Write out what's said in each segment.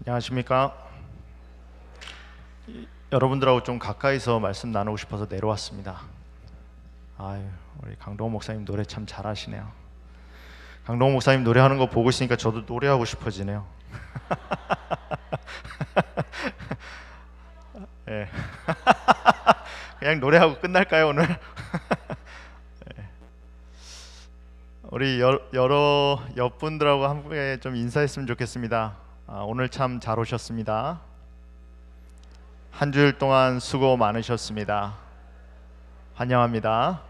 안녕하십니까? 여러분들하고 좀 가까이서 말씀 나누고 싶어서 내려왔습니다. 아유, 우리 강동원 목사님 노래 참 잘하시네요. 강동원 목사님 노래하는 거 보고 있으니까 저도 노래하고 싶어지네요. 네. 그냥 노래하고 끝날까요 오늘? 네. 우리 여러 옆분들하고 함께 좀 인사했으면 좋겠습니다. 오늘 참 잘 오셨습니다. 한 주일 동안 수고 많으셨습니다. 환영합니다.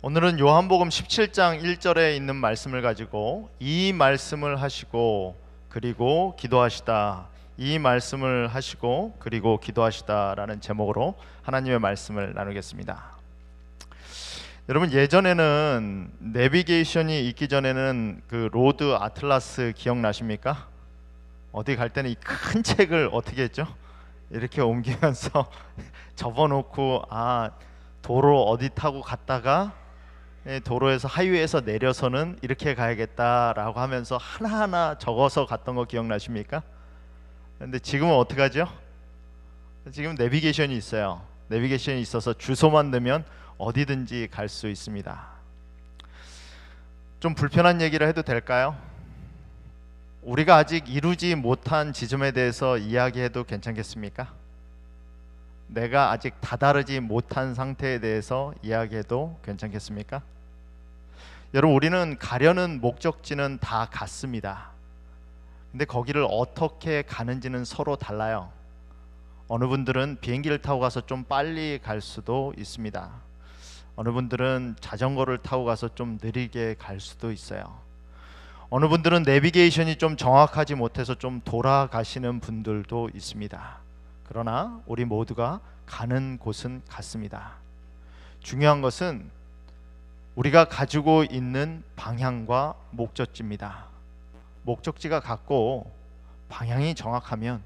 오늘은 요한복음 17장 1절에 있는 말씀을 가지고 이 말씀을 하시고 그리고 기도하시다, 이 말씀을 하시고 그리고 기도하시다 라는 제목으로 하나님의 말씀을 나누겠습니다. 여러분, 예전에는 내비게이션이 있기 전에는 그 로드 아틀라스 기억나십니까? 어디 갈 때는 이 큰 책을 어떻게 했죠? 이렇게 옮기면서 접어놓고 도로 어디 타고 갔다가 도로에서 하이웨이에서 내려서는 이렇게 가야겠다라고 하면서 하나하나 적어서 갔던 거 기억나십니까? 근데 지금은 어떻게 하죠? 지금 내비게이션이 있어요. 내비게이션이 있어서 주소만 넣으면 어디든지 갈 수 있습니다. 좀 불편한 얘기를 해도 될까요? 우리가 아직 이루지 못한 지점에 대해서 이야기해도 괜찮겠습니까? 내가 아직 다다르지 못한 상태에 대해서 이야기해도 괜찮겠습니까? 여러분, 우리는 가려는 목적지는 다 같습니다. 근데 거기를 어떻게 가는지는 서로 달라요. 어느 분들은 비행기를 타고 가서 좀 빨리 갈 수도 있습니다. 어느 분들은 자전거를 타고 가서 좀 느리게 갈 수도 있어요. 어느 분들은 내비게이션이 좀 정확하지 못해서 좀 돌아가시는 분들도 있습니다. 그러나 우리 모두가 가는 곳은 같습니다. 중요한 것은 우리가 가지고 있는 방향과 목적지입니다. 목적지가 같고 방향이 정확하면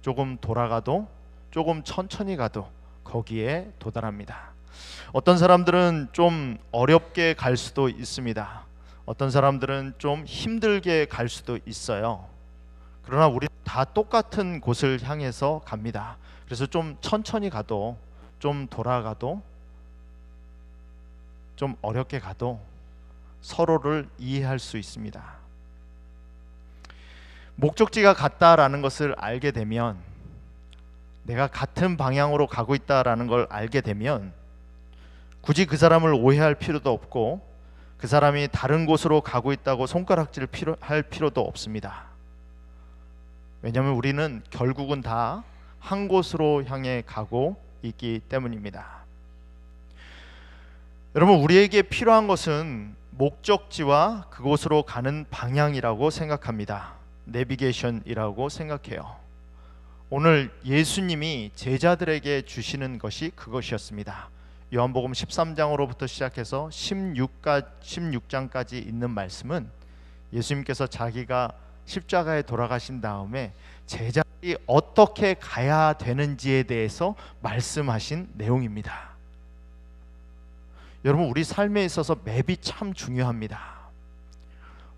조금 돌아가도 조금 천천히 가도 거기에 도달합니다. 어떤 사람들은 좀 어렵게 갈 수도 있습니다. 어떤 사람들은 좀 힘들게 갈 수도 있어요. 그러나 우리 다 똑같은 곳을 향해서 갑니다. 그래서 좀 천천히 가도 좀 돌아가도 좀 어렵게 가도 서로를 이해할 수 있습니다. 목적지가 같다라는 것을 알게 되면, 내가 같은 방향으로 가고 있다라는 걸 알게 되면 굳이 그 사람을 오해할 필요도 없고 그 사람이 다른 곳으로 가고 있다고 손가락질 할 필요도 없습니다. 왜냐하면 우리는 결국은 다 한 곳으로 향해 가고 있기 때문입니다. 여러분, 우리에게 필요한 것은 목적지와 그곳으로 가는 방향이라고 생각합니다. 내비게이션이라고 생각해요. 오늘 예수님이 제자들에게 주시는 것이 그것이었습니다. 요한복음 13장으로부터 시작해서 16장까지 있는 말씀은 예수님께서 자기가 십자가에 돌아가신 다음에 제자들이 어떻게 가야 되는지에 대해서 말씀하신 내용입니다. 여러분, 우리 삶에 있어서 맵이 참 중요합니다.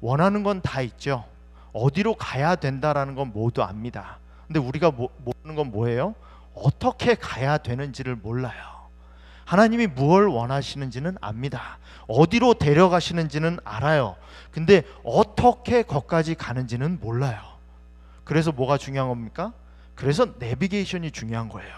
원하는 건 다 있죠. 어디로 가야 된다라는 건 모두 압니다. 근데 우리가 모르는 건 뭐예요? 어떻게 가야 되는지를 몰라요. 하나님이 무엇을 원하시는지는 압니다. 어디로 데려가시는지는 알아요. 근데 어떻게 거기까지 가는지는 몰라요. 그래서 뭐가 중요한 겁니까? 그래서 내비게이션이 중요한 거예요.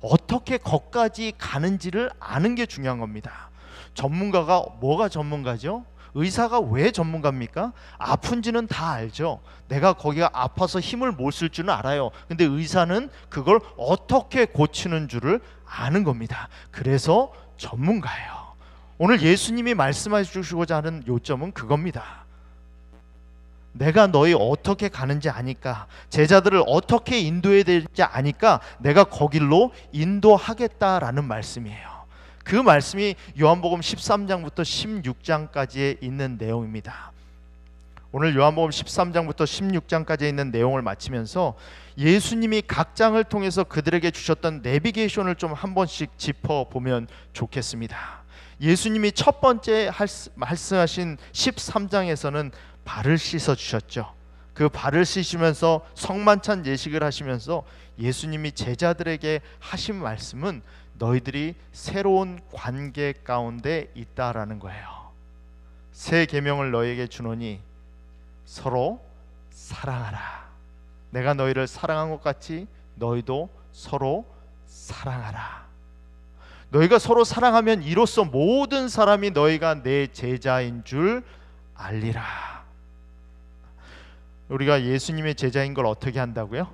어떻게 거기까지 가는지를 아는 게 중요한 겁니다. 전문가가 뭐가 전문가죠? 의사가 왜 전문가입니까? 아픈지는 다 알죠. 내가 거기가 아파서 힘을 못 쓸 줄은 알아요. 근데 의사는 그걸 어떻게 고치는 줄을 아는 겁니다. 그래서 전문가예요. 오늘 예수님이 말씀해 주시고자 하는 요점은 그겁니다. 내가 너희 어떻게 가는지 아니까, 제자들을 어떻게 인도해야 될지 아니까 내가 거길로 인도하겠다라는 말씀이에요. 그 말씀이 요한복음 13장부터 16장까지에 있는 내용입니다. 오늘 요한복음 13장부터 16장까지에 있는 내용을 마치면서 예수님이 각 장을 통해서 그들에게 주셨던 내비게이션을 좀 한 번씩 짚어보면 좋겠습니다. 예수님이 첫 번째 말씀하신 13장에서는 발을 씻어 주셨죠. 그 발을 씻으면서 성만찬 예식을 하시면서 예수님이 제자들에게 하신 말씀은 너희들이 새로운 관계 가운데 있다라는 거예요. 새 계명을 너희에게 주노니 서로 사랑하라. 내가 너희를 사랑한 것 같이 너희도 서로 사랑하라. 너희가 서로 사랑하면 이로써 모든 사람이 너희가 내 제자인 줄 알리라. 우리가 예수님의 제자인 걸 어떻게 한다고요?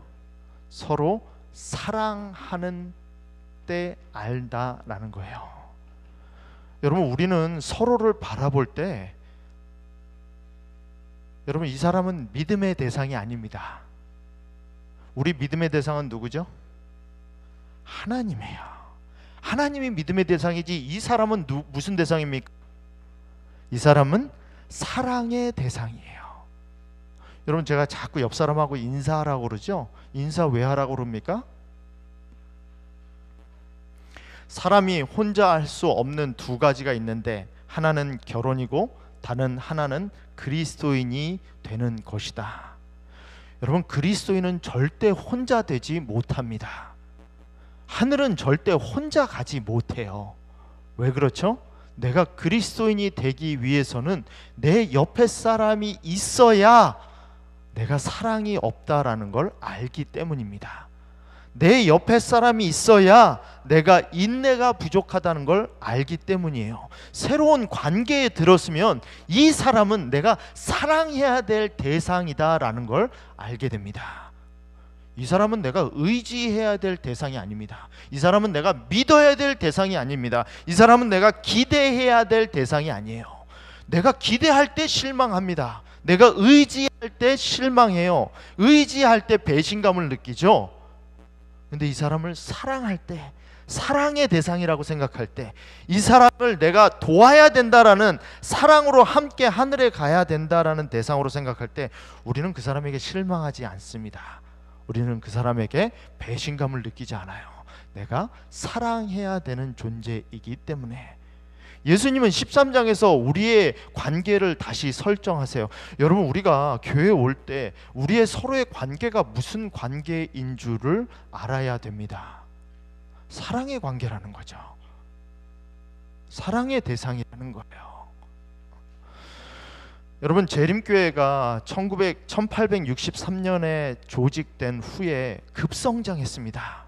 서로 사랑하는 때 알다라는 거예요. 여러분, 우리는 서로를 바라볼 때 여러분, 이 사람은 믿음의 대상이 아닙니다. 우리 믿음의 대상은 누구죠? 하나님이에요. 하나님이 믿음의 대상이지 이 사람은 무슨 대상입니까? 이 사람은 사랑의 대상이에요. 여러분, 제가 자꾸 옆 사람하고 인사하라고 그러죠? 인사 왜 하라고 그럽니까? 사람이 혼자 할 수 없는 두 가지가 있는데 하나는 결혼이고 다른 하나는 그리스도인이 되는 것이다. 여러분, 그리스도인은 절대 혼자 되지 못합니다. 하늘은 절대 혼자 가지 못해요. 왜 그렇죠? 내가 그리스도인이 되기 위해서는 내 옆에 사람이 있어야 내가 사랑이 없다라는 걸 알기 때문입니다. 내 옆에 사람이 있어야 내가 인내가 부족하다는 걸 알기 때문이에요. 새로운 관계에 들었으면 이 사람은 내가 사랑해야 될 대상이다라는 걸 알게 됩니다. 이 사람은 내가 의지해야 될 대상이 아닙니다. 이 사람은 내가 믿어야 될 대상이 아닙니다. 이 사람은 내가 기대해야 될 대상이 아니에요. 내가 기대할 때 실망합니다. 내가 의지할 때 실망해요. 의지할 때 배신감을 느끼죠. 근데 이 사람을 사랑할 때, 사랑의 대상이라고 생각할 때, 이 사람을 내가 도와야 된다라는, 사랑으로 함께 하늘에 가야 된다라는 대상으로 생각할 때 우리는 그 사람에게 실망하지 않습니다. 우리는 그 사람에게 배신감을 느끼지 않아요. 내가 사랑해야 되는 존재이기 때문에. 예수님은 13장에서 우리의 관계를 다시 설정하세요. 여러분, 우리가 교회에 올 때 우리의 서로의 관계가 무슨 관계인 줄을 알아야 됩니다. 사랑의 관계라는 거죠. 사랑의 대상이라는 거예요. 여러분, 재림교회가 1863년에 조직된 후에 급성장했습니다.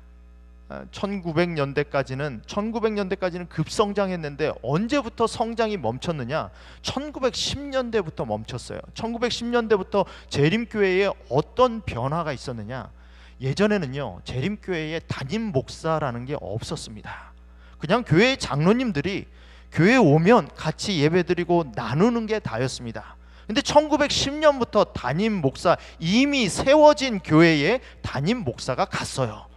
1900년대까지는 급성장했는데 언제부터 성장이 멈췄느냐? 1910년대부터 멈췄어요. 1910년대부터 재림교회에 어떤 변화가 있었느냐? 예전에는요, 재림교회에 담임 목사라는 게 없었습니다. 그냥 교회 장로님들이 교회에 오면 같이 예배드리고 나누는 게 다였습니다. 근데 1910년부터 담임 목사, 이미 세워진 교회에 담임 목사가 갔어요.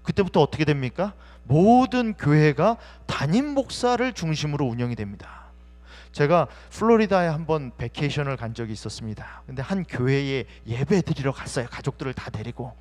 그때부터 어떻게 됩니까? 모든 교회가 담임 목사를 중심으로 운영이 됩니다. 제가 플로리다에 한번 베케이션을 간 적이 있었습니다. 근데 한 교회에 예배 드리러 갔어요. 가족들을 다 데리고.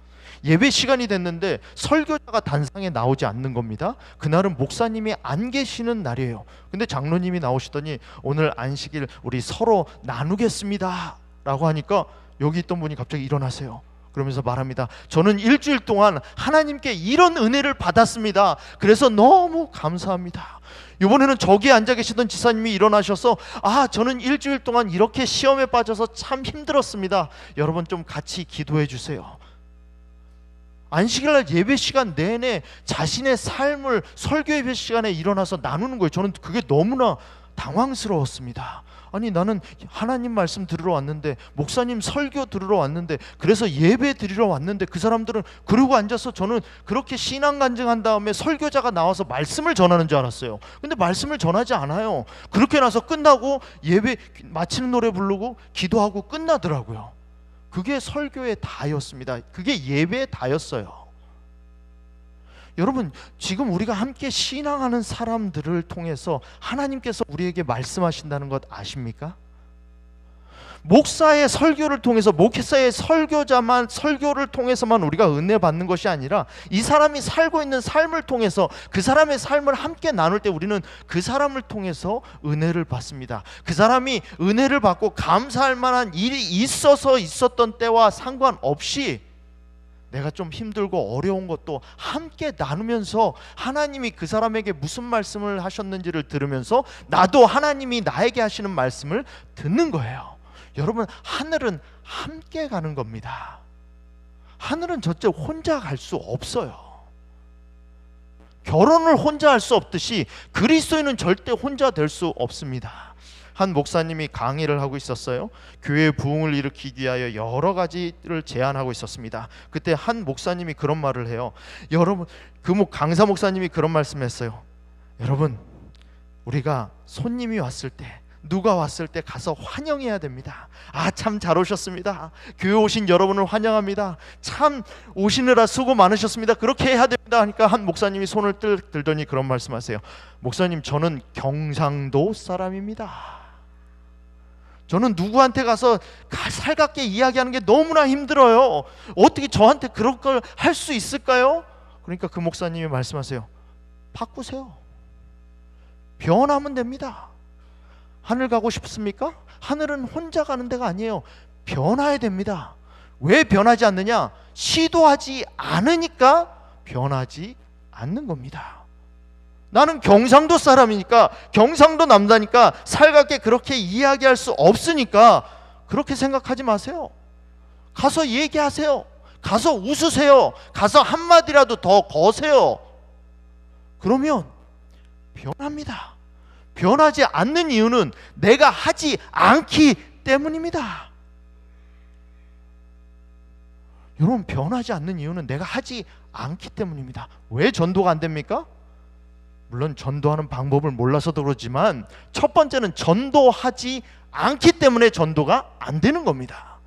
예배 시간이 됐는데 설교자가 단상에 나오지 않는 겁니다. 그날은 목사님이 안 계시는 날이에요. 근데 장로님이 나오시더니 오늘 안식일 우리 서로 나누겠습니다 라고 하니까 여기 있던 분이 갑자기 일어나세요. 그러면서 말합니다. 저는 일주일 동안 하나님께 이런 은혜를 받았습니다. 그래서 너무 감사합니다. 이번에는 저기 앉아 계시던 지사님이 일어나셔서 저는 일주일 동안 이렇게 시험에 빠져서 참 힘들었습니다. 여러분 좀 같이 기도해 주세요. 안식일날 예배 시간 내내 자신의 삶을 설교 예배 시간에 일어나서 나누는 거예요. 저는 그게 너무나 당황스러웠습니다. 아니, 나는 하나님 말씀 들으러 왔는데, 목사님 설교 들으러 왔는데, 그래서 예배 드리러 왔는데, 그 사람들은 그러고 앉아서 저는 그렇게 신앙 간증한 다음에 설교자가 나와서 말씀을 전하는 줄 알았어요. 근데 말씀을 전하지 않아요. 그렇게 나서 끝나고 예배 마치는 노래 부르고 기도하고 끝나더라고요. 그게 설교의 다였습니다. 그게 예배의 다였어요. 여러분, 지금 우리가 함께 신앙하는 사람들을 통해서 하나님께서 우리에게 말씀하신다는 것 아십니까? 목사의 설교를 통해서, 목사의 설교를 통해서만 우리가 은혜 받는 것이 아니라 이 사람이 살고 있는 삶을 통해서, 그 사람의 삶을 함께 나눌 때 우리는 그 사람을 통해서 은혜를 받습니다. 그 사람이 은혜를 받고 감사할 만한 일이 있었던 때와 상관없이 내가 좀 힘들고 어려운 것도 함께 나누면서 하나님이 그 사람에게 무슨 말씀을 하셨는지를 들으면서 나도 하나님이 나에게 하시는 말씀을 듣는 거예요. 여러분, 하늘은 함께 가는 겁니다. 하늘은 절대 혼자 갈 수 없어요. 결혼을 혼자 할 수 없듯이 그리스도인은 절대 혼자 될 수 없습니다. 한 목사님이 강의를 하고 있었어요. 교회의 부흥을 일으키기 위하여 여러 가지를 제안하고 있었습니다. 그때 한 목사님이 그런 말을 해요. 여러분, 강사 목사님이 그런 말씀했어요. 여러분, 우리가 손님이 왔을 때, 누가 왔을 때 가서 환영해야 됩니다. 아, 참 잘 오셨습니다. 교회 오신 여러분을 환영합니다. 참 오시느라 수고 많으셨습니다. 그렇게 해야 됩니다. 하니까 한 목사님이 손을 들더니 그런 말씀하세요. 목사님, 저는 경상도 사람입니다. 저는 누구한테 가서 살갑게 이야기하는 게 너무나 힘들어요. 어떻게 저한테 그런 걸 할 수 있을까요? 그러니까 그 목사님이 말씀하세요. 바꾸세요. 변하면 됩니다. 하늘 가고 싶습니까? 하늘은 혼자 가는 데가 아니에요. 변화해야 됩니다. 왜 변하지 않느냐? 시도하지 않으니까 변하지 않는 겁니다. 나는 경상도 사람이니까, 경상도 남자니까 살갑게 그렇게 이야기할 수 없으니까 그렇게 생각하지 마세요. 가서 얘기하세요. 가서 웃으세요. 가서 한마디라도 더 거세요. 그러면 변합니다. 변하지 않는 이유는 내가 하지 않기 때문입니다. 여러분, 변하지 않는 이유는 내가 하지 않기 때문입니다. 왜 전도가 안 됩니까? 물론 전도하는 방법을 몰라서도 그렇지만 첫 번째는 전도하지 않기 때문에 전도가 안 되는 겁니다.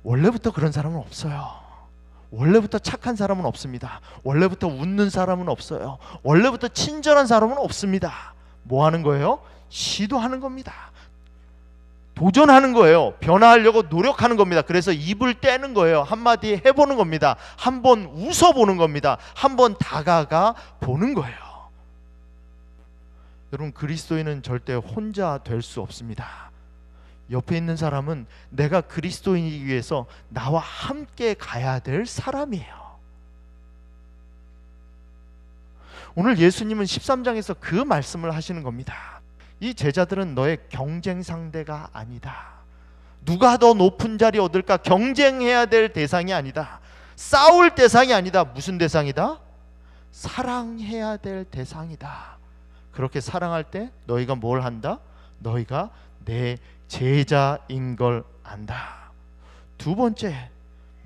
원래부터 그런 사람은 없어요. 원래부터 착한 사람은 없습니다. 원래부터 웃는 사람은 없어요. 원래부터 친절한 사람은 없습니다. 뭐 하는 거예요? 시도하는 겁니다. 도전하는 거예요. 변화하려고 노력하는 겁니다. 그래서 입을 떼는 거예요. 한마디 해보는 겁니다. 한번 웃어보는 겁니다. 한번 다가가 보는 거예요. 여러분, 그리스도인은 절대 혼자 될 수 없습니다. 옆에 있는 사람은 내가 그리스도인이기 위해서 나와 함께 가야 될 사람이에요. 오늘 예수님은 13장에서 그 말씀을 하시는 겁니다. 이 제자들은 너의 경쟁 상대가 아니다. 누가 더 높은 자리 얻을까 경쟁해야 될 대상이 아니다. 싸울 대상이 아니다. 무슨 대상이다? 사랑해야 될 대상이다. 그렇게 사랑할 때 너희가 뭘 한다? 너희가 내 제자인 걸 안다. 두 번째,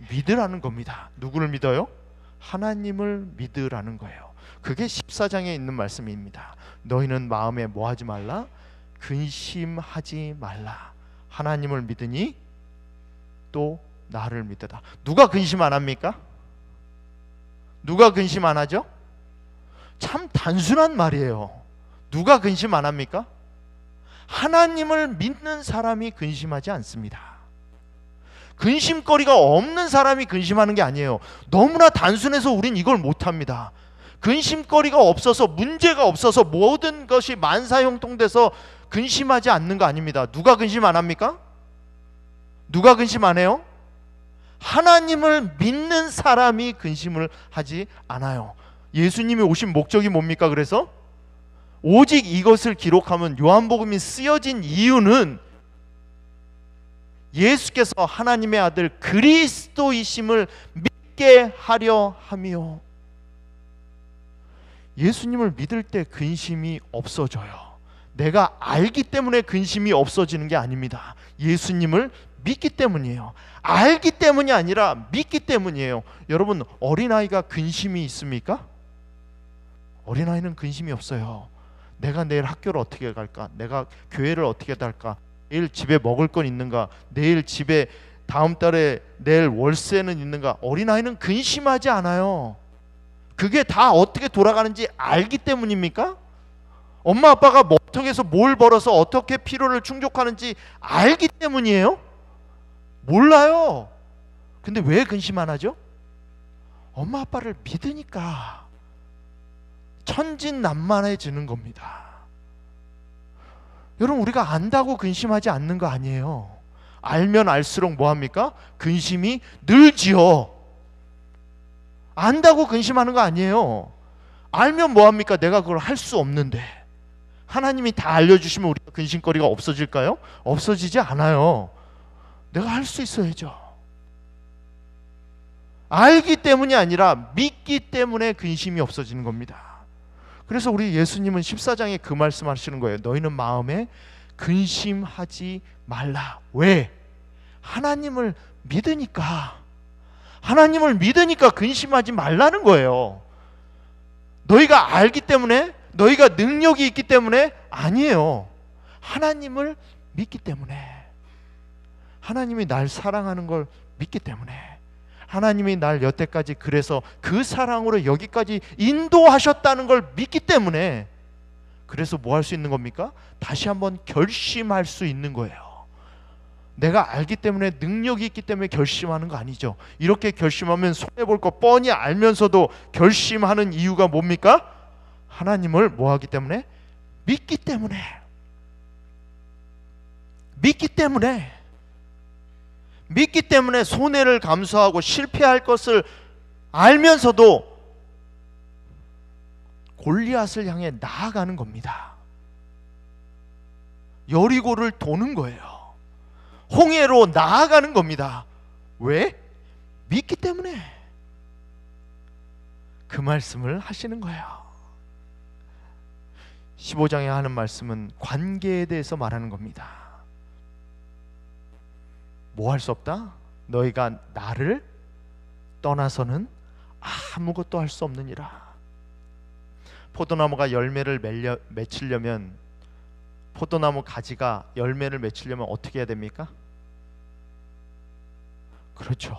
믿으라는 겁니다. 누구를 믿어요? 하나님을 믿으라는 거예요. 그게 14장에 있는 말씀입니다. 너희는 마음에 뭐 하지 말라? 근심하지 말라. 하나님을 믿으니 또 나를 믿으라. 누가 근심 안 합니까? 누가 근심 안 하죠? 참 단순한 말이에요. 누가 근심 안 합니까? 하나님을 믿는 사람이 근심하지 않습니다. 근심거리가 없는 사람이 근심하는 게 아니에요. 너무나 단순해서 우린 이걸 못합니다. 근심거리가 없어서, 문제가 없어서 모든 것이 만사형통돼서 근심하지 않는 거 아닙니다. 누가 근심 안 합니까? 누가 근심 안 해요? 하나님을 믿는 사람이 근심을 하지 않아요. 예수님이 오신 목적이 뭡니까? 그래서 오직 이것을 기록하면 요한복음이 쓰여진 이유는 예수께서 하나님의 아들 그리스도이심을 믿게 하려 함이요. 예수님을 믿을 때 근심이 없어져요. 내가 알기 때문에 근심이 없어지는 게 아닙니다. 예수님을 믿기 때문이에요. 알기 때문이 아니라 믿기 때문이에요. 여러분, 어린아이가 근심이 있습니까? 어린아이는 근심이 없어요. 내가 내일 학교를 어떻게 갈까? 내가 교회를 어떻게 갈까? 내일 집에 먹을 건 있는가? 내일 집에 다음 달에 내일 월세는 있는가? 어린아이는 근심하지 않아요. 그게 다 어떻게 돌아가는지 알기 때문입니까? 엄마 아빠가 뭐 통해서 뭘 벌어서 어떻게 필요를 충족하는지 알기 때문이에요? 몰라요. 근데 왜 근심 안 하죠? 엄마 아빠를 믿으니까 천진난만해지는 겁니다. 여러분, 우리가 안다고 근심하지 않는 거 아니에요. 알면 알수록 뭐합니까? 근심이 늘지요. 안다고 근심하는 거 아니에요. 알면 뭐합니까? 내가 그걸 할 수 없는데. 하나님이 다 알려주시면 우리가 근심거리가 없어질까요? 없어지지 않아요. 내가 할 수 있어야죠. 알기 때문이 아니라 믿기 때문에 근심이 없어지는 겁니다. 그래서 우리 예수님은 14장에 그 말씀하시는 거예요. 너희는 마음에 근심하지 말라. 왜? 하나님을 믿으니까. 하나님을 믿으니까 근심하지 말라는 거예요. 너희가 알기 때문에, 너희가 능력이 있기 때문에 아니에요. 하나님을 믿기 때문에, 하나님이 날 사랑하는 걸 믿기 때문에, 하나님이 날 여태까지 그래서 그 사랑으로 여기까지 인도하셨다는 걸 믿기 때문에, 그래서 뭐 할 수 있는 겁니까? 다시 한번 결심할 수 있는 거예요. 내가 알기 때문에, 능력이 있기 때문에 결심하는 거 아니죠. 이렇게 결심하면 손해볼 거 뻔히 알면서도 결심하는 이유가 뭡니까? 하나님을 뭐 하기 때문에? 믿기 때문에. 믿기 때문에. 믿기 때문에 손해를 감수하고 실패할 것을 알면서도 골리앗을 향해 나아가는 겁니다. 여리고를 도는 거예요. 홍해로 나아가는 겁니다. 왜? 믿기 때문에. 그 말씀을 하시는 거예요. 15장에 하는 말씀은 관계에 대해서 말하는 겁니다. 뭐 할 수 없다? 너희가 나를 떠나서는 아무것도 할 수 없느니라. 포도나무가 열매를 맺히려면, 포도나무 가지가 열매를 맺히려면 어떻게 해야 됩니까? 그렇죠.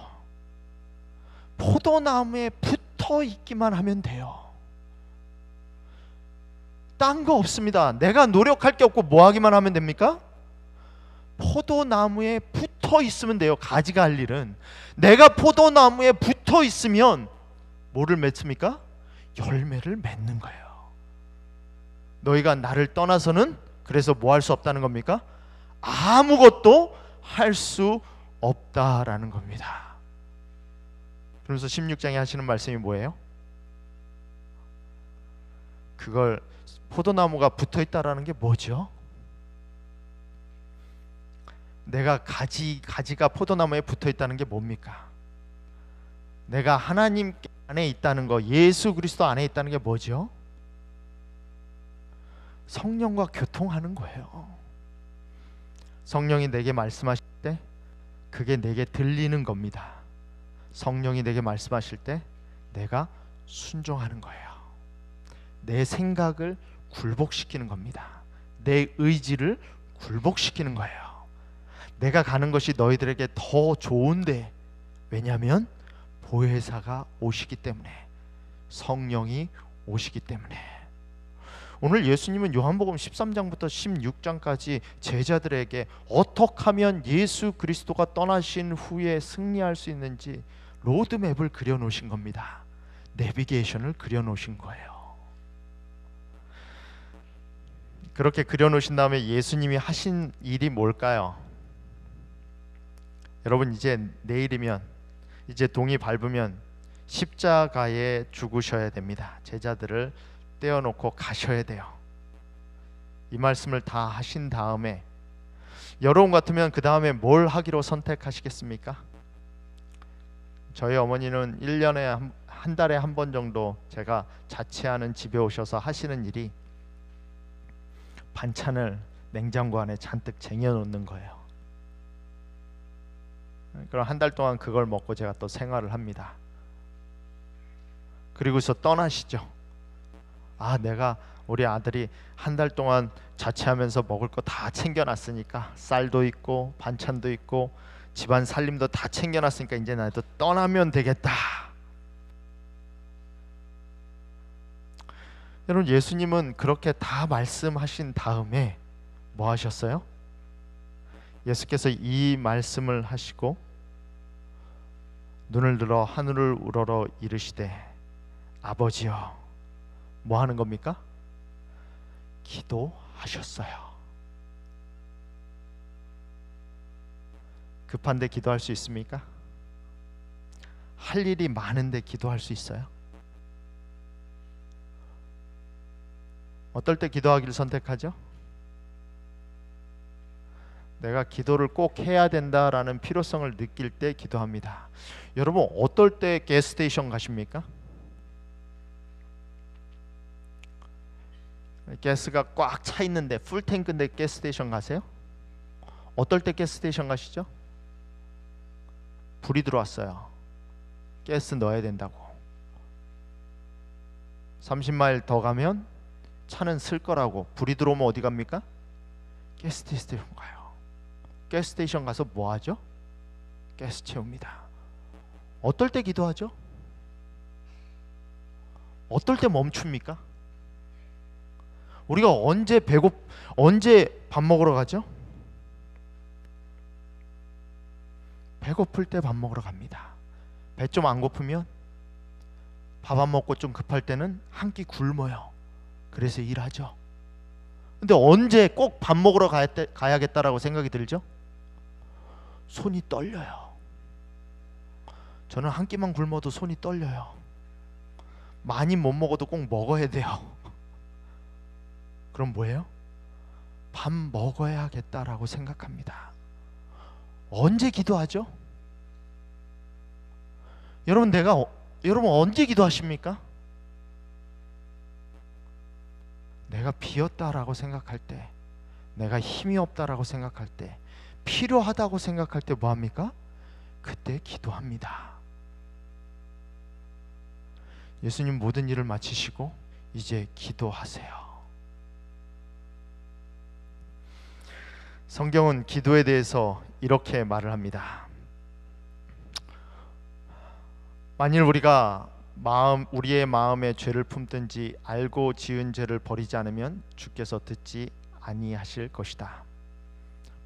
포도나무에 붙어 있기만 하면 돼요. 딴 거 없습니다. 내가 노력할 게 없고 뭐 하기만 하면 됩니까? 포도나무에 붙어 있으면 돼요. 가지가 할 일은. 내가 포도나무에 붙어 있으면 뭐를 맺습니까? 열매를 맺는 거예요. 너희가 나를 떠나서는, 그래서 뭐 할 수 없다는 겁니까? 아무것도 할 수 없다라는 겁니다. 그래서 16장에 하시는 말씀이 뭐예요? 그걸, 포도나무가 붙어 있다라는 게 뭐죠? 내가 가지가 포도나무에 붙어 있다는 게 뭡니까? 내가 하나님 안에 있다는 거, 예수 그리스도 안에 있다는 게 뭐죠? 성령과 교통하는 거예요. 성령이 내게 말씀하실 때 그게 내게 들리는 겁니다. 성령이 내게 말씀하실 때 내가 순종하는 거예요. 내 생각을 굴복시키는 겁니다. 내 의지를 굴복시키는 거예요. 내가 가는 것이 너희들에게 더 좋은데, 왜냐하면 보혜사가 오시기 때문에, 성령이 오시기 때문에. 오늘 예수님은 요한복음 13장부터 16장까지 제자들에게 어떻게 하면 예수 그리스도가 떠나신 후에 승리할 수 있는지 로드맵을 그려놓으신 겁니다. 내비게이션을 그려놓으신 거예요. 그렇게 그려놓으신 다음에 예수님이 하신 일이 뭘까요? 여러분, 이제 내일이면, 이제 동이 밟으면 십자가에 죽으셔야 됩니다. 제자들을 떼어놓고 가셔야 돼요. 이 말씀을 다 하신 다음에, 여러분 같으면 그 다음에 뭘 하기로 선택하시겠습니까? 저희 어머니는 1년에 한 달에 한 번 정도 제가 자취하는 집에 오셔서 하시는 일이 반찬을 냉장고 안에 잔뜩 쟁여놓는 거예요. 그럼 한 달 동안 그걸 먹고 제가 또 생활을 합니다. 그리고서 떠나시죠. 아, 내가, 우리 아들이 한 달 동안 자취하면서 먹을 거 다 챙겨놨으니까, 쌀도 있고 반찬도 있고 집안 살림도 다 챙겨놨으니까 이제 나도 떠나면 되겠다. 여러분, 예수님은 그렇게 다 말씀하신 다음에 뭐 하셨어요? 예수께서 이 말씀을 하시고 눈을 들어 하늘을 우러러 이르시되 아버지여, 뭐 하는 겁니까? 기도하셨어요. 급한데 기도할 수 있습니까? 할 일이 많은데 기도할 수 있어요? 어떨 때 기도하기를 선택하죠? 내가 기도를 꼭 해야 된다라는 필요성을 느낄 때 기도합니다. 여러분, 어떨 때 가스스테이션 가십니까? 가스가 꽉 차 있는데, 풀탱크인데 가스스테이션 가세요? 어떨 때 가스스테이션 가시죠? 불이 들어왔어요. 가스 넣어야 된다고. 30마일 더 가면 차는 쓸 거라고. 불이 들어오면 어디 갑니까? 가스스테이션 가요. 가스스테이션 가서 뭐 하죠? 가스 채웁니다. 어떨 때 기도하죠? 어떨 때 멈춥니까? 우리가 언제 밥 먹으러 가죠? 배고플 때 밥 먹으러 갑니다. 배 좀 안 고프면, 밥 안 먹고 좀 급할 때는 한 끼 굶어요. 그래서 일하죠. 근데 언제 꼭 밥 먹으러 가야겠다라고 생각이 들죠? 손이 떨려요. 저는 한 끼만 굶어도 손이 떨려요. 많이 못 먹어도 꼭 먹어야 돼요. 그럼 뭐예요? 밥 먹어야겠다라고 생각합니다. 언제 기도하죠? 여러분 언제 기도하십니까? 내가 비었다라고 생각할 때, 내가 힘이 없다라고 생각할 때, 필요하다고 생각할 때 뭐 합니까? 그때 기도합니다. 예수님 모든 일을 마치시고 이제 기도하세요. 성경은 기도에 대해서 이렇게 말을 합니다. 만일 우리가 우리의 마음에 죄를 품든지 알고 지은 죄를 버리지 않으면 주께서 듣지 아니하실 것이다.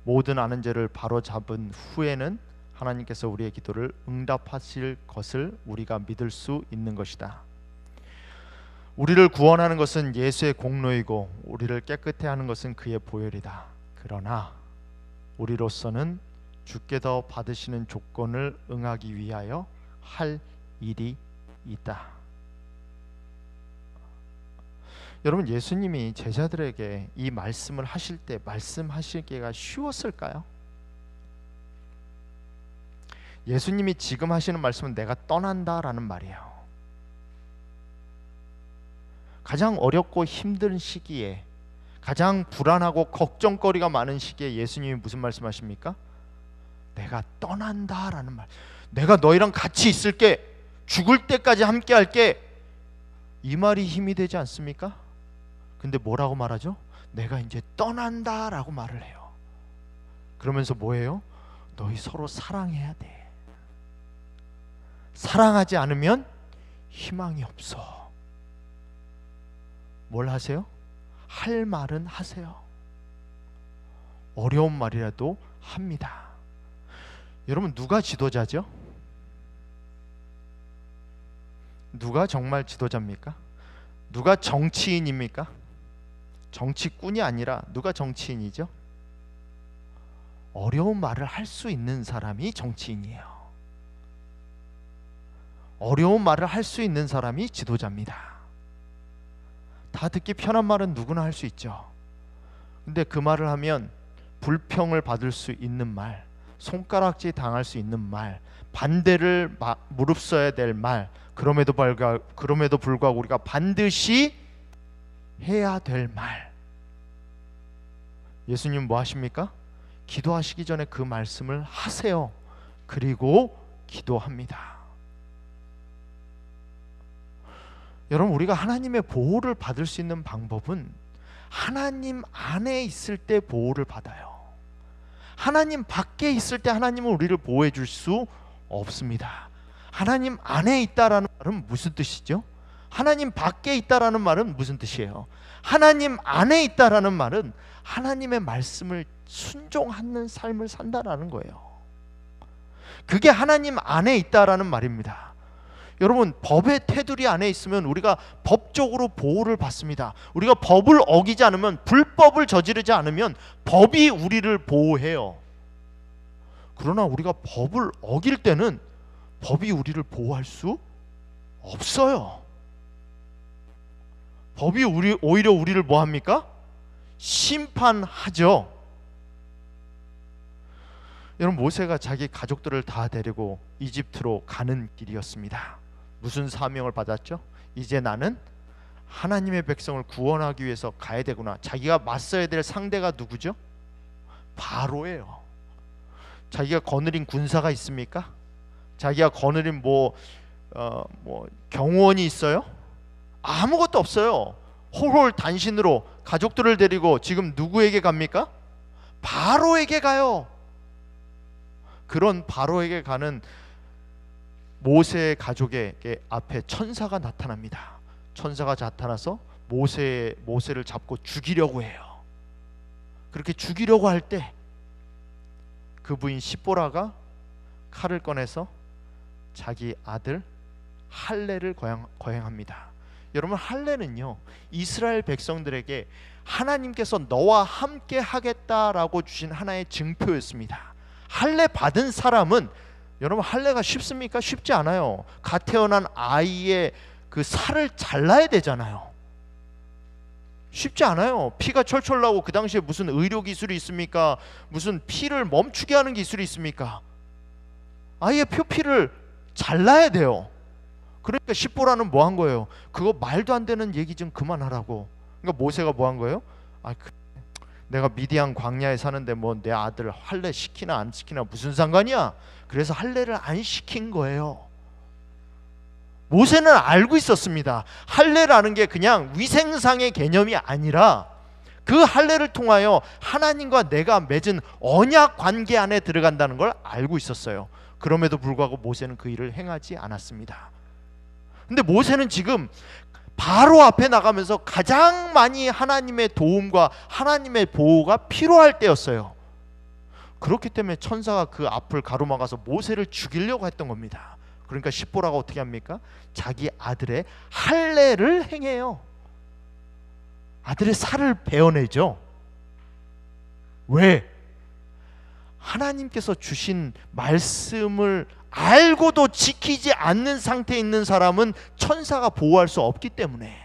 모든 아는 죄를 바로 잡은 후에는 하나님께서 우리의 기도를 응답하실 것을 우리가 믿을 수 있는 것이다. 우리를 구원하는 것은 예수의 공로이고 우리를 깨끗해 하는 것은 그의 보혈이다. 그러나 우리로서는 주께서 받으시는 조건을 응하기 위하여 할 일이 있다. 여러분, 예수님이 제자들에게 이 말씀을 하실 때 말씀하시기가 쉬웠을까요? 예수님이 지금 하시는 말씀은 내가 떠난다라는 말이에요. 가장 어렵고 힘든 시기에, 가장 불안하고 걱정거리가 많은 시기에 예수님이 무슨 말씀하십니까? 내가 떠난다라는 말. 내가 너희랑 같이 있을게. 죽을 때까지 함께 할게. 이 말이 힘이 되지 않습니까? 근데 뭐라고 말하죠? 내가 이제 떠난다라고 말을 해요. 그러면서 뭐예요? 너희 서로 사랑해야 돼. 사랑하지 않으면 희망이 없어. 뭘 하세요? 할 말은 하세요. 어려운 말이라도 합니다. 여러분, 누가 지도자죠? 누가 정말 지도자입니까? 누가 정치인입니까? 정치꾼이 아니라 누가 정치인이죠? 어려운 말을 할 수 있는 사람이 정치인이에요. 어려운 말을 할 수 있는 사람이 지도자입니다. 다 듣기 편한 말은 누구나 할 수 있죠. 근데 그 말을 하면 불평을 받을 수 있는 말, 손가락질 당할 수 있는 말, 반대를 무릅써야 될 말, 그럼에도 불구하고 우리가 반드시 해야 될 말. 예수님 뭐 하십니까? 기도하시기 전에 그 말씀을 하세요. 그리고 기도합니다. 여러분, 우리가 하나님의 보호를 받을 수 있는 방법은 하나님 안에 있을 때 보호를 받아요. 하나님 밖에 있을 때 하나님은 우리를 보호해 줄 수 없습니다. 하나님 안에 있다라는 말은 무슨 뜻이죠? 하나님 밖에 있다라는 말은 무슨 뜻이에요? 하나님 안에 있다라는 말은 하나님의 말씀을 순종하는 삶을 산다라는 거예요. 그게 하나님 안에 있다라는 말입니다. 여러분, 법의 테두리 안에 있으면 우리가 법적으로 보호를 받습니다. 우리가 법을 어기지 않으면, 불법을 저지르지 않으면 법이 우리를 보호해요. 그러나 우리가 법을 어길 때는 법이 우리를 보호할 수 없어요. 법이 오히려 우리를 뭐 합니까? 심판하죠. 여러분, 모세가 자기 가족들을 다 데리고 이집트로 가는 길이었습니다. 무슨 사명을 받았죠? 이제 나는 하나님의 백성을 구원하기 위해서 가야 되구나. 자기가 맞서야 될 상대가 누구죠? 바로예요. 자기가 거느린 군사가 있습니까? 자기가 거느린 경호원이 있어요? 아무것도 없어요. 홀홀 단신으로 가족들을 데리고 지금 누구에게 갑니까? 바로에게 가요. 그런 바로에게 가는 모세의 가족에게 앞에 천사가 나타납니다. 천사가 나타나서 모세를 잡고 죽이려고 해요. 그렇게 죽이려고 할 때 그 부인 시보라가 칼을 꺼내서 자기 아들 할례를 거행합니다. 여러분, 할례는요, 이스라엘 백성들에게 하나님께서 너와 함께 하겠다라고 주신 하나의 증표였습니다. 할례 받은 사람은, 여러분, 할례가 쉽습니까? 쉽지 않아요. 갓 태어난 아이의 그 살을 잘라야 되잖아요. 쉽지 않아요. 피가 철철 나고, 그 당시에 무슨 의료 기술이 있습니까? 무슨 피를 멈추게 하는 기술이 있습니까? 아이의 표피를 잘라야 돼요. 그러니까 십보라는 뭐 한 거예요? 그거 말도 안 되는 얘기 좀 그만하라고. 그러니까 모세가 뭐 한 거예요? 내가 미디안 광야에 사는데 뭐 내 아들 할례 시키나 안 시키나 무슨 상관이야? 그래서 할례를 안 시킨 거예요. 모세는 알고 있었습니다. 할례라는 게 그냥 위생상의 개념이 아니라 그 할례를 통하여 하나님과 내가 맺은 언약 관계 안에 들어간다는 걸 알고 있었어요. 그럼에도 불구하고 모세는 그 일을 행하지 않았습니다. 근데 모세는 지금 바로 앞에 나가면서 가장 많이 하나님의 도움과 하나님의 보호가 필요할 때였어요. 그렇기 때문에 천사가 그 앞을 가로막아서 모세를 죽이려고 했던 겁니다. 그러니까 십보라가 어떻게 합니까? 자기 아들의 할례를 행해요. 아들의 살을 베어내죠. 왜? 하나님께서 주신 말씀을 알고도 지키지 않는 상태에 있는 사람은 천사가 보호할 수 없기 때문에,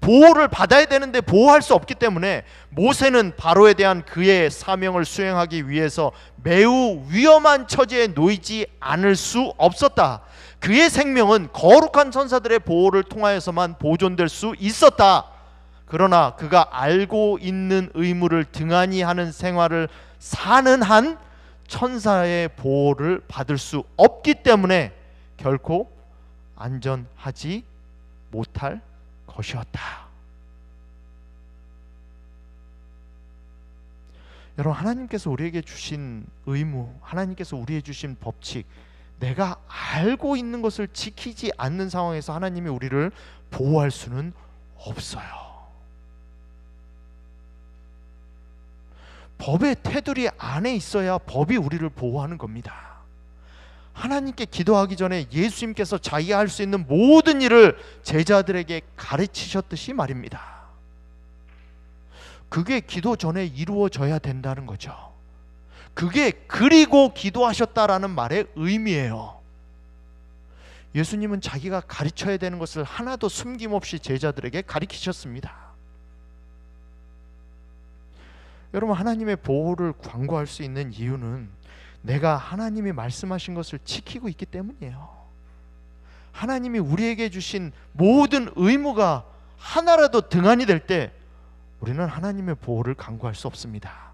보호를 받아야 되는데 보호할 수 없기 때문에 모세는 바로에 대한 그의 사명을 수행하기 위해서 매우 위험한 처지에 놓이지 않을 수 없었다. 그의 생명은 거룩한 천사들의 보호를 통하여서만 보존될 수 있었다. 그러나 그가 알고 있는 의무를 등한히 하는 생활을 사는 한 천사의 보호를 받을 수 없기 때문에 결코 안전하지 못할 것이었다. 여러분, 하나님께서 우리에게 주신 의무, 하나님께서 우리에게 주신 법칙, 내가 알고 있는 것을 지키지 않는 상황에서 하나님이 우리를 보호할 수는 없어요. 법의 테두리 안에 있어야 법이 우리를 보호하는 겁니다. 하나님께 기도하기 전에 예수님께서 자기가 할 수 있는 모든 일을 제자들에게 가르치셨듯이 말입니다. 그게 기도 전에 이루어져야 된다는 거죠. 그게 그리고 기도하셨다라는 말의 의미예요. 예수님은 자기가 가르쳐야 되는 것을 하나도 숨김없이 제자들에게 가르치셨습니다. 여러분, 하나님의 보호를 광고할 수 있는 이유는 내가 하나님이 말씀하신 것을 지키고 있기 때문이에요. 하나님이 우리에게 주신 모든 의무가 하나라도 등한이 될 때 우리는 하나님의 보호를 간구할 수 없습니다.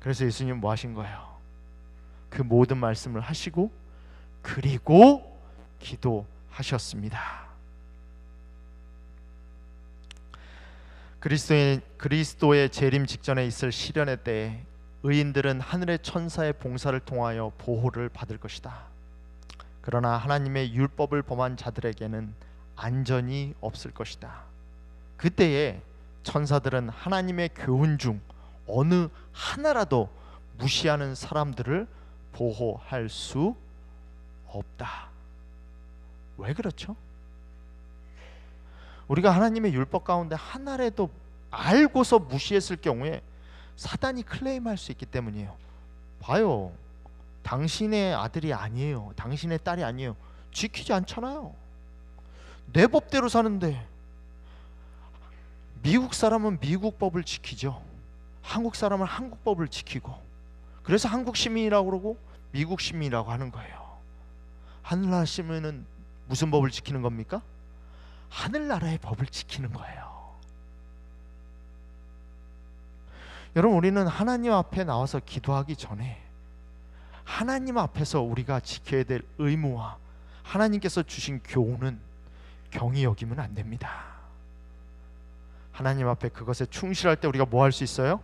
그래서 예수님은 뭐 하신 거예요? 그 모든 말씀을 하시고 그리고 기도하셨습니다. 그리스도의 재림 직전에 있을 시련의 때에 의인들은 하늘의 천사의 봉사를 통하여 보호를 받을 것이다. 그러나 하나님의 율법을 범한 자들에게는 안전이 없을 것이다. 그때에 천사들은 하나님의 교훈 중 어느 하나라도 무시하는 사람들을 보호할 수 없다. 왜 그렇죠? 우리가 하나님의 율법 가운데 하나라도 알고서 무시했을 경우에 사단이 클레임할 수 있기 때문이에요. 봐요, 당신의 아들이 아니에요, 당신의 딸이 아니에요, 지키지 않잖아요. 내 법대로 사는데. 미국 사람은 미국 법을 지키죠. 한국 사람은 한국 법을 지키고, 그래서 한국 시민이라고 그러고 미국 시민이라고 하는 거예요. 하늘나라 시민은 무슨 법을 지키는 겁니까? 하늘나라의 법을 지키는 거예요. 여러분, 우리는 하나님 앞에 나와서 기도하기 전에 하나님 앞에서 우리가 지켜야 될 의무와 하나님께서 주신 교훈은 경히 여기면 안 됩니다. 하나님 앞에 그것에 충실할 때 우리가 뭐 할 수 있어요?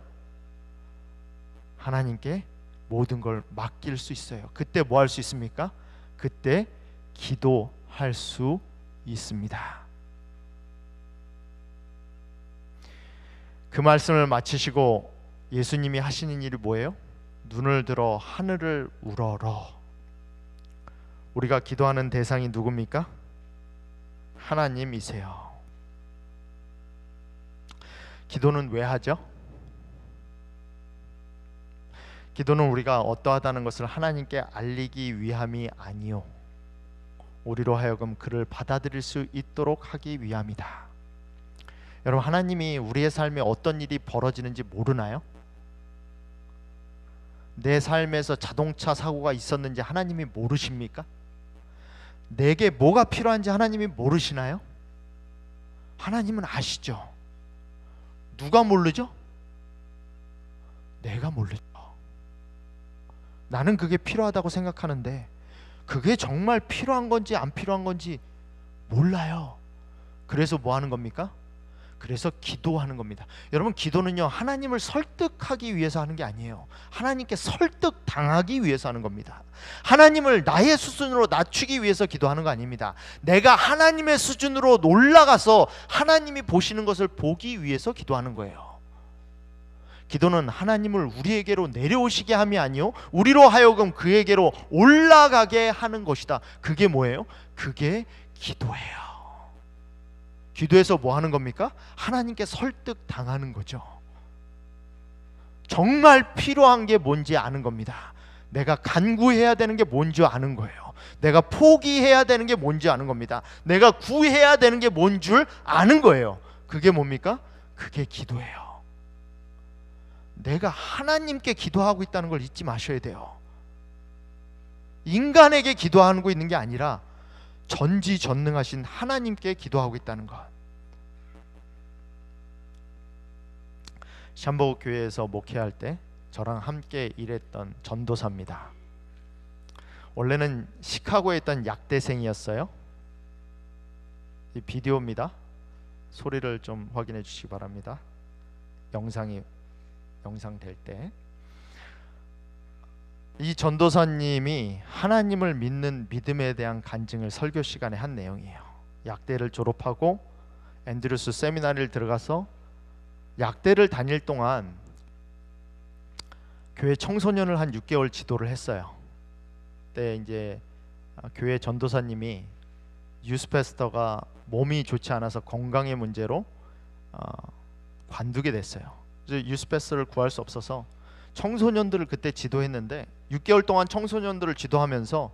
하나님께 모든 걸 맡길 수 있어요. 그때 뭐 할 수 있습니까? 그때 기도할 수 있습니다. 그 말씀을 마치시고 예수님이 하시는 일이 뭐예요? 눈을 들어 하늘을 우러러. 우리가 기도하는 대상이 누굽니까? 하나님이세요. 기도는 왜 하죠? 기도는 우리가 어떠하다는 것을 하나님께 알리기 위함이 아니요, 우리로 하여금 그를 받아들일 수 있도록 하기 위함이다. 여러분, 하나님이 우리의 삶에 어떤 일이 벌어지는지 모르나요? 내 삶에서 자동차 사고가 있었는지 하나님이 모르십니까? 내게 뭐가 필요한지 하나님이 모르시나요? 하나님은 아시죠. 누가 모르죠? 내가 모르죠. 나는 그게 필요하다고 생각하는데 그게 정말 필요한 건지 안 필요한 건지 몰라요. 그래서 뭐 하는 겁니까? 그래서 기도하는 겁니다. 여러분, 기도는요, 하나님을 설득하기 위해서 하는 게 아니에요. 하나님께 설득당하기 위해서 하는 겁니다. 하나님을 나의 수준으로 낮추기 위해서 기도하는 거 아닙니다. 내가 하나님의 수준으로 올라가서 하나님이 보시는 것을 보기 위해서 기도하는 거예요. 기도는 하나님을 우리에게로 내려오시게 함이 아니요, 우리로 하여금 그에게로 올라가게 하는 것이다. 그게 뭐예요? 그게 기도예요. 기도해서 뭐 하는 겁니까? 하나님께 설득당하는 거죠. 정말 필요한 게 뭔지 아는 겁니다. 내가 간구해야 되는 게 뭔지 아는 거예요. 내가 포기해야 되는 게 뭔지 아는 겁니다. 내가 구해야 되는 게 뭔 줄 아는 거예요. 그게 뭡니까? 그게 기도예요. 내가 하나님께 기도하고 있다는 걸 잊지 마셔야 돼요. 인간에게 기도하고 있는 게 아니라 전지전능하신 하나님께 기도하고 있다는 것. 샴버그 교회에서 목회할 때 저랑 함께 일했던 전도사입니다. 원래는 시카고에 있던 약대생이었어요. 이 비디오입니다. 소리를 좀 확인해 주시기 바랍니다. 영상 될 때 이 전도사님이 하나님을 믿는 믿음에 대한 간증을 설교 시간에 한 내용이에요. 약대를 졸업하고 앤드루스 세미나리를 들어가서 약대를 다닐 동안 교회 청소년을 한 6개월 지도를 했어요. 그때 이제 교회 전도사님이 유스패스터가 몸이 좋지 않아서 건강의 문제로 관두게 됐어요. 그래서 유스패스터를 구할 수 없어서 청소년들을 그때 지도했는데 6개월 동안 청소년들을 지도하면서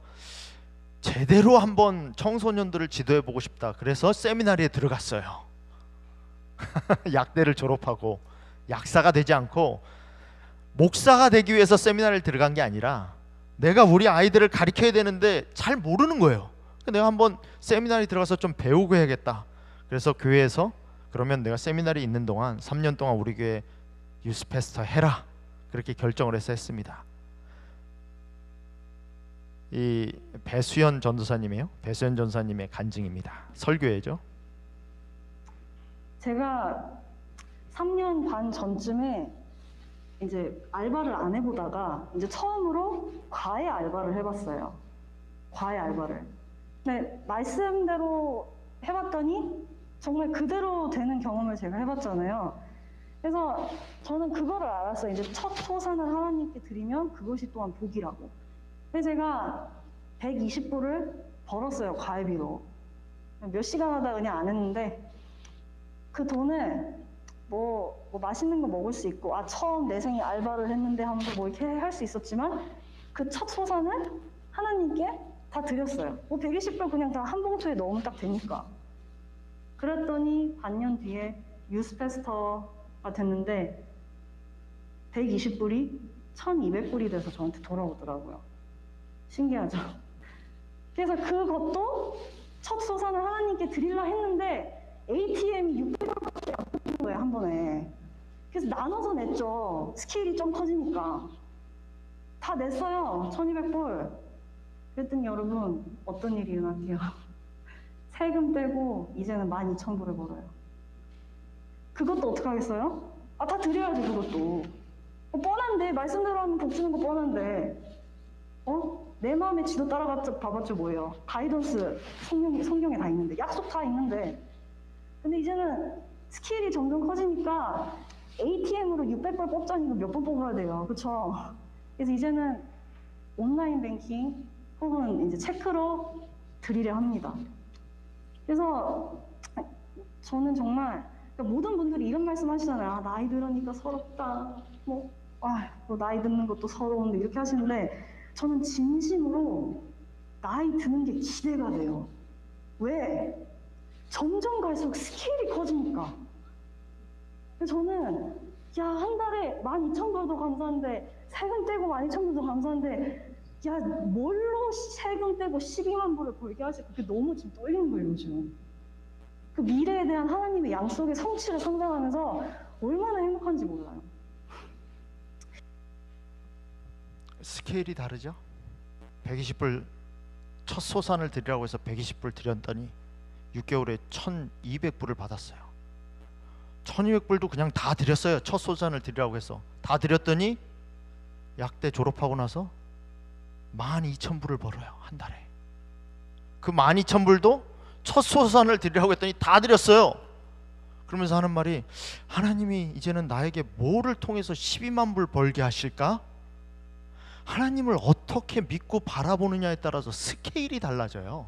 제대로 한번 청소년들을 지도해 보고 싶다. 그래서 세미나리에 들어갔어요. 약대를 졸업하고 약사가 되지 않고 목사가 되기 위해서 세미나리를 들어간 게 아니라 내가 우리 아이들을 가르쳐야 되는데 잘 모르는 거예요. 내가 한번 세미나리 들어가서 좀 배우고 해야겠다. 그래서 교회에서 그러면 내가 세미나리 있는 동안 3년 동안 우리 교회 유스패스터 해라. 그렇게 결정을 해서 했습니다. 이 배수연 전도사님이에요. 배수연 전도사님의 간증입니다. 설교회죠. 제가 3년 반 전쯤에 이제 알바를 안 해보다가 이제 처음으로 과외 알바를 해봤어요. 과외 알바를. 네, 말씀대로 해봤더니 정말 그대로 되는 경험을 제가 해봤잖아요. 그래서 저는 그거를 알았어요. 이제 첫 소산을 하나님께 드리면 그것이 또한 복이라고. 근데 제가 120불을 벌었어요, 과외비로. 몇 시간 하다 그냥 안 했는데 그 돈을 뭐 맛있는 거 먹을 수 있고, 처음 내 생에 알바를 했는데 하면서 뭐 이렇게 할 수 있었지만 그 첫 소산을 하나님께 다 드렸어요. 120불 그냥 다 한 봉투에 넣으면 딱 되니까. 그랬더니 반년 뒤에 유스페스터가 됐는데 120불이 1200불이 돼서 저한테 돌아오더라고요. 신기하죠? 그래서 그것도 첫 소산을 하나님께 드리려 했는데 ATM이 600불밖에 안 되는 거예요, 한 번에. 그래서 나눠서 냈죠. 스케일이 좀 커지니까. 다 냈어요, 1200불. 그랬더니 여러분, 어떤 일이 일어났게요? 세금 떼고 이제는 12,000불을 벌어요. 그것도 어떡하겠어요? 다 드려야지, 그것도. 뻔한데, 말씀대로 하면 복 주는 거 뻔한데. 내 마음의 지도 봐봤죠, 뭐예요? 가이던스, 성경에 다 있는데, 약속 다 있는데. 근데 이제는 스케일이 점점 커지니까 ATM으로 600불 뽑자니 이거 몇 번 뽑아야 돼요. 그쵸? 그래서 이제는 온라인 뱅킹 혹은 이제 체크로 드리려 합니다. 그래서 저는 정말 모든 분들이 이런 말씀 하시잖아요. 나이 들으니까 서럽다. 뭐 나이 듣는 것도 서러운데 이렇게 하시는데 저는 진심으로 나이 드는 게 기대가 돼요. 왜? 점점 갈수록 스케일이 커지니까. 저는 한 달에 12,000불도 감사한데 세금 떼고 12,000불도 감사한데 뭘로 세금 떼고 12만 불을 벌게 하실까? 그게 너무 지금 떨리는 거예요, 요즘. 그 미래에 대한 하나님의 약속의 성취를 상상하면서 얼마나 행복한지 몰라요. 스케일이 다르죠? 120불 첫 소산을 드리라고 해서 120불 드렸더니 6개월에 1200불을 받았어요. 1200불도 그냥 다 드렸어요. 첫 소산을 드리라고 해서 다 드렸더니 약대 졸업하고 나서 12,000불을 벌어요, 한 달에. 그 12,000불도 첫 소산을 드리라고 했더니 다 드렸어요. 그러면서 하는 말이, 하나님이 이제는 나에게 뭐를 통해서 12만 불 벌게 하실까? 하나님을 어떻게 믿고 바라보느냐에 따라서 스케일이 달라져요.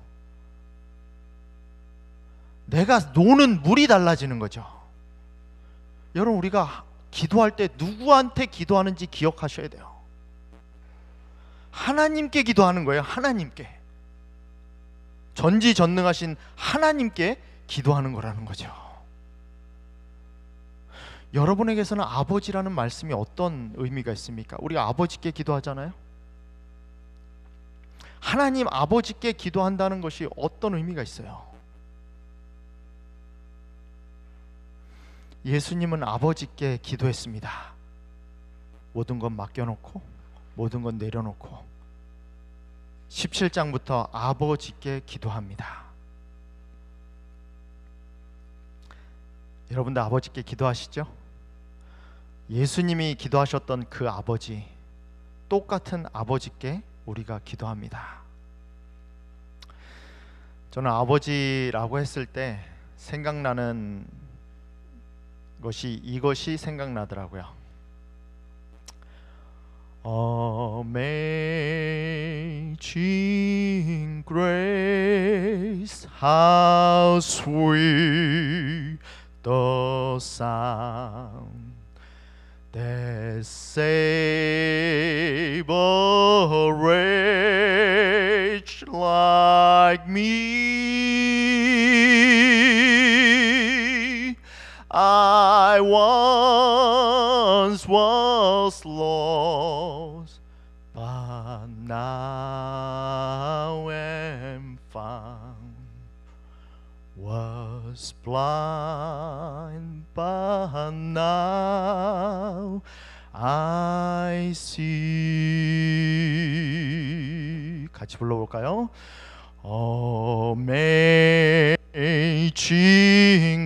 내가 노는 물이 달라지는 거죠. 여러분, 우리가 기도할 때 누구한테 기도하는지 기억하셔야 돼요. 하나님께 기도하는 거예요. 하나님께. 전지전능하신 하나님께 기도하는 거라는 거죠. 여러분에게서는 아버지라는 말씀이 어떤 의미가 있습니까? 우리가 아버지께 기도하잖아요. 하나님 아버지께 기도한다는 것이 어떤 의미가 있어요? 예수님은 아버지께 기도했습니다. 모든 건 맡겨놓고 모든 건 내려놓고 17장부터 아버지께 기도합니다. 여러분들 아버지께 기도하시죠? 예수님이 기도하셨던 그 아버지, 똑같은 아버지께 우리가 기도합니다. 저는 아버지라고 했을 때 생각나는 것이 이것이 생각나더라고요. Amazing grace, how sweet the sound that saved a wretch like me. I once was lost, but now am found. Was blind, but now I see. 같이 불러볼까요? Amazing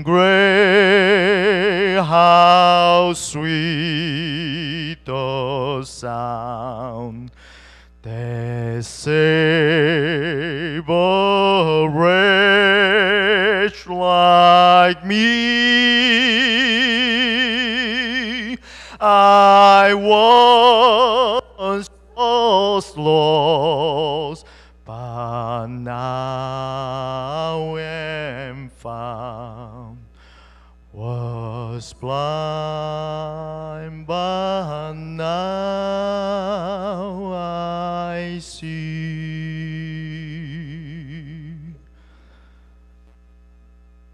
grace, how sweet the sound that saved like me. I was lost, but now am found. Was blind, but now I see.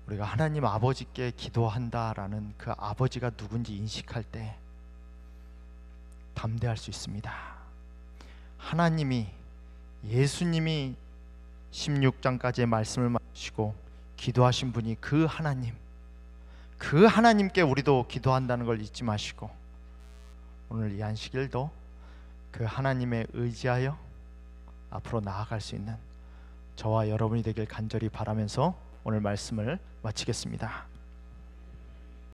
우리가 하나님 아버지께 기도한다라는 그 아버지가 누군지 인식할 때 담대할 수 있습니다. 하나님이, 예수님이 16장까지의 말씀을 마치고 기도하신 분이 그 하나님, 그 하나님께 우리도 기도한다는 걸 잊지 마시고 오늘 이 안식일도 그 하나님에 의지하여 앞으로 나아갈 수 있는 저와 여러분이 되길 간절히 바라면서 오늘 말씀을 마치겠습니다.